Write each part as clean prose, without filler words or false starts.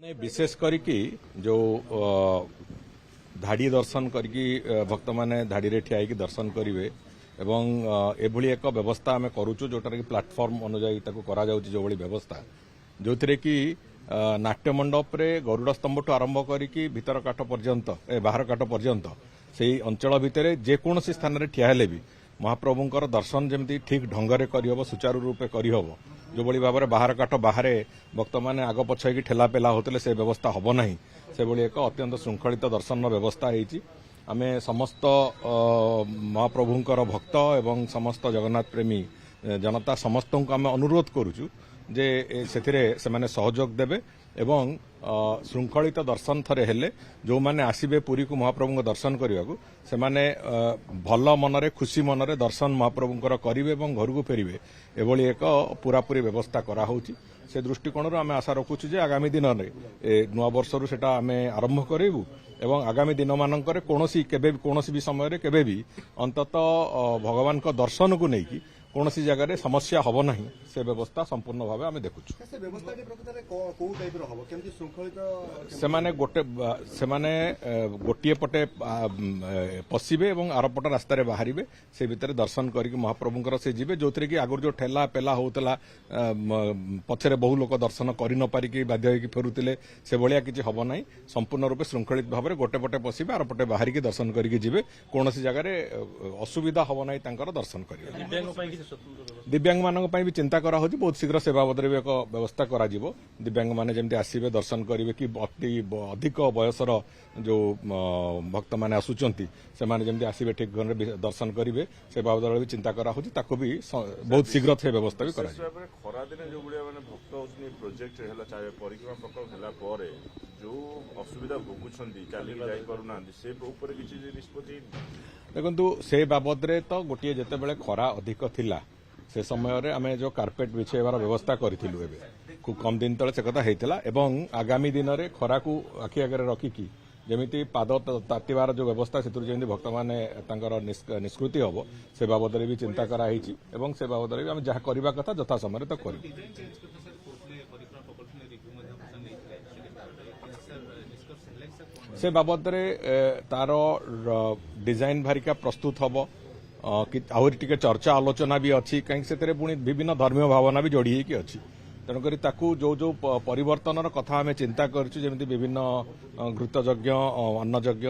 विशेष करके जो धाड़ी दर्शन करके भक्त मैंने धाड़ी रे ठिया होइकी दर्शन करेंगे एवं एभली एक व्यवस्था आम करुचु जोटार कि प्लाटफर्म अनुजाई करा जाउची जो भली व्यवस्था जो थे कि नाट्य मंडप रे गरुड़ स्तंभ आरंभ करके भीतर काठ पर्यंत बाहर काठ पर्यंत से अंचल भितर जेकोसी स्थान रे ठिया हेले भी महाप्रभुंकर दर्शन जमी ठीक ढंग से सुचारू रूपे करहब जो भली भाव में बाहर काठ बाहर भक्त मैंने आग पछ होगी ठेला पेला होते से व्यवस्था हम ना से भली एक अत्यंत श्रृंखलित दर्शन व्यवस्था होती आमे समस्त महाप्रभुंकर भक्त एवं समस्त जगन्नाथ प्रेमी जनता समस्त को आम अनुरोध करुचु जे से माने सहयोग देवे एवं श्रृंखलित दर्शन थरे हेले जो माने आसीबे पुरी को महाप्रभु दर्शन करने को से माने भल मनरे खुशी मनरे दर्शन महाप्रभुंकर करिवे एवं घर को फेरिवे एभली एक पूरापूरी व्यवस्था करा होउची से दृष्टिकोण आम आशा रखुचु जे आगामी दिन में नुआ वर्षरू सेटा आम आरंभ करेबू एवं आगामी दिन मानकर कौनसी भी समय केबे भी अंततः भगवान को दर्शन को लेकिन कौन सी जगह समस्या हम ना से व्यवस्था संपूर्ण भाव आम देखुचु गोटे पटे पशिबे और आरपट रास्तार बाहर से भितर दर्शन करके महाप्रभुंकर से जीवे जो थे कि आगुरी जो ठेला पेला होता पछरे बहु लोक दर्शन कर न पारिकी बाध्य होइकी फेरुतिले से भलिया किछि हबो नाही संपूर्ण रूपे श्रृंखलित भाव में गोटे पटे पशिबे आरपटे बाहर की दर्शन करके जीवे कौन सी जगह असुविधा हम ना दर्शन करेंगे दिव्यांग मानक भी चिंता करा होची बहुत शीघ्र से बाबद भी एक व्यवस्था करा जिवो दिव्यांग माने जेमती आसीबे दर्शन करिवे कि अधिक बयसर जो भक्त माने आसुचंती से माने जेमती आसीबे ठीक घर दर्शन करिवे से बाबद भी चिंता करा होची ताको भी बहुत शीघ्र से व्यवस्था भी करा जिवो खरा दिन जो गुडिया माने भक्त होसनी प्रोजेक्ट हेला चाहे परिक्रमा प्रकल्प हेला परे जो असुविधा भोगुछंती चाली जाई करूना से ऊपर किछि निष्पत्ति देखंतु से बाबद रे तो गोटे जेते बेले खरा अधिक थिला से समय आम जो कार्पेट बिछेबार व्यवस्था करूँ एवं खूब कम दिन तले से कथा होता एवं आगामी दिन में खरा को आखि आगे रखिकी जमी पाद तातिबार जो व्यवस्था से भक्त मैंने निष्कृति हम से बाबद भी चिंता कराई से बाबद भी आम जहाँ करवा कथा यथा समय तो कर से बाबद तार डिजाइन भारिका प्रस्तुत हम आहरी टिके चर्चा आलोचना भी अच्छी कहीं पुणी विभिन्न धर्मीय भावना भी जोड़ी होगी अच्छी तेणुक जो जो परिवर्तन कथा आम चिंता करमी विभिन्न घृतयज्ञ अन्नयज्ञ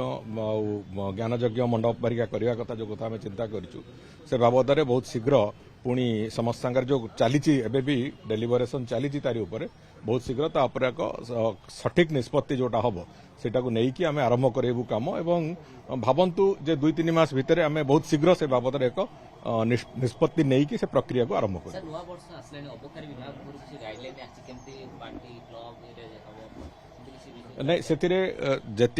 ज्ञानयज्ञ मंडप बारिका करने कथा जो कथा आम चिंता करूँ से बाबद बहुत शीघ्र पुणी समस्त सांगे जो चली भी डेलीवरेशन चली तारी उपर बहुत शीघ्र तापर एक सठिक निष्पत्ति जोटा हम सेटा को नहीं कि आम आरंभ करेबू काम एवं भावंतु जे 2-3 मास भितर आम बहुत शीघ्र से बाबद एक निष्पत्ति नहीं कि से प्रक्रिया को आरंभ कर नहीं से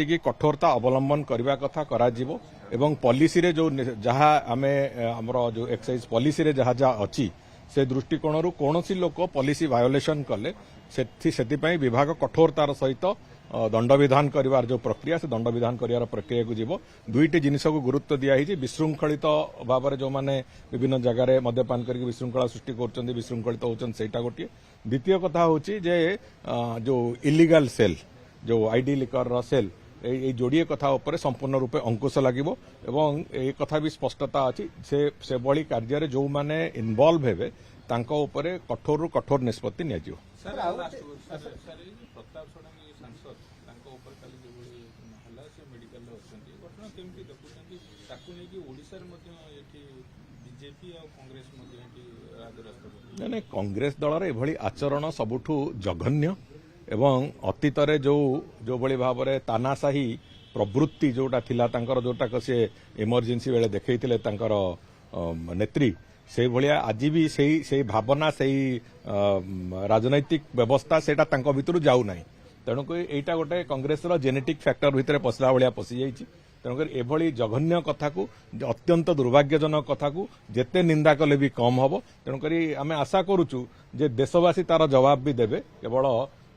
जी कठोरता अवलंबन करने कथा करा जिवो एवं पॉलिसी रे जो जहाँ आमे हमरो जो एक्साइज पॉलिसी रे जहाँ जहाँ अच्छी से दृष्टिकोण रू कौन सी लोक पॉलिसी वायोलेशन कले से विभाग कठोरतार सहित दंड विधान कर जो प्रक्रिया से दंड विधान कर प्रक्रिया को जीव दुईटी जिनिस को गुरुत्व दिखाई विशृंखलित भाव में जो मैंने विभिन्न जगार मद्यपान करके विशृंखला सृष्टि कर विशृंखलित होता गोटे द्वितीय कथा हूँ जो इलीगल सेल जो आईडी लिकर सेल ये जोड़िए कथा उपर संपूर्ण रूपे अंकुश लगे एवं ये कथा भी स्पष्टता अच्छी से भली कार्य जो मैंने इनवल्व हेबे तांको उपरे कठोर रु कठोर निष्पत्ति नियाजियो नहीं कांग्रेस दल एभली आचरण सबुठू जघन्य एवं अतीत जो जो भली भाव में तानाशाही प्रवृत्ति जोटा थिला तांकर जोटा से इमरजेंसी बेले देखैथिले तांकर नेत्री से भलिया आज भी से भावना से राजनैतिक व्यवस्था सेटा तांको भितरु जाऊ नाही तेणुक एटा गोटे कांग्रेस जेनेटिक फैक्टर भितर पसला भलिया पसि जाइछि तेणुक एभली जघन्य कथा को अत्यंत दुर्भाग्यजनक कथा को जेते निंदा कले भी कम हम तेणुक आम आशा करुचु जे देशवासी तार जवाब भी देबे केवल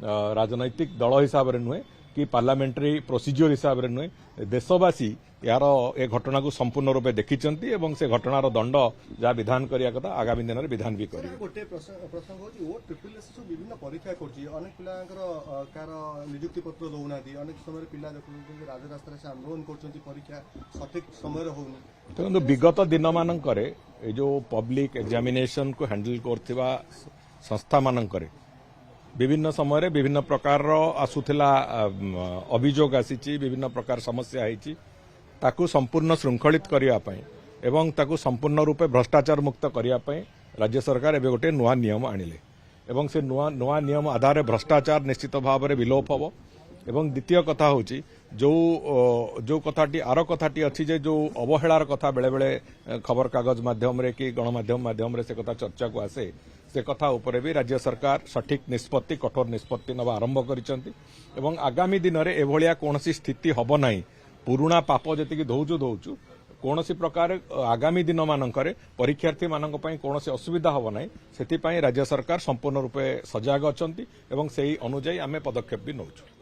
राजनैतिक दल हिसाब से नुहे कि पार्लियामेंटारी प्रोसीजर हिसाब रे नुहे देशवासी यार ए घटना को संपूर्ण रूपे देखिचंती एवं से घटनार दंड जहाँ विधान करिया कथा आगामी दिन में विधान भी करिवे। गोटे प्रसंग होची ओ ट्रिपल एस विभिन्न परीक्षा करची अनेक पिलांकर कार नियुक्ति पत्र दउना दी अनेक समय पिला देखुन राजरास्ता से आंदोलन करचंती परीक्षा सठिक समय रे होउनी। देखो विगत दिन मानकरे ए जो पब्लिक एग्जामिनेशन को हैंडल करथिबा संस्था मानकरे विभिन्न समय रे विभिन्न प्रकार आसुथिला अभियोग आसीची विभिन्न प्रकार समस्या आईची ताकू संपूर्ण श्रृंखलित करिया पई एवं ताकू संपूर्ण रूपे भ्रष्टाचार मुक्त करिया पई राज्य सरकार एबे गोटे नुआ नियम आनिले एवं से नुआ नियम आधार भ्रष्टाचार निश्चित भाव में विलोप हबो। एवं द्वितीय कथा होची जो कथाटी आर कथाटी अच्छी जे जो अवहेलार कथा बेले बेले खबर कागज माध्यम रे कि गणमाध्यम माध्यम रे से कथा चर्चा को आसे से कथा उपरे भी राज्य सरकार सठिक निष्पत्ति कठोर निष्पत्ति नवा आरंभ करिसंती एवं आगामी दिन में एभलिया कोनसी स्थिति हबो नाही। पुराणा पाप जति दौचु कौनसी प्रकार आगामी दिन मानकरे परीक्षार्थी मानक पई कौनसी असुविधा हबो नाही सेति पई राज्य सरकार संपूर्ण रूपे सजग अछंती एवं सेही अनुଯାयी आमे पदक्षेप भी नौछु।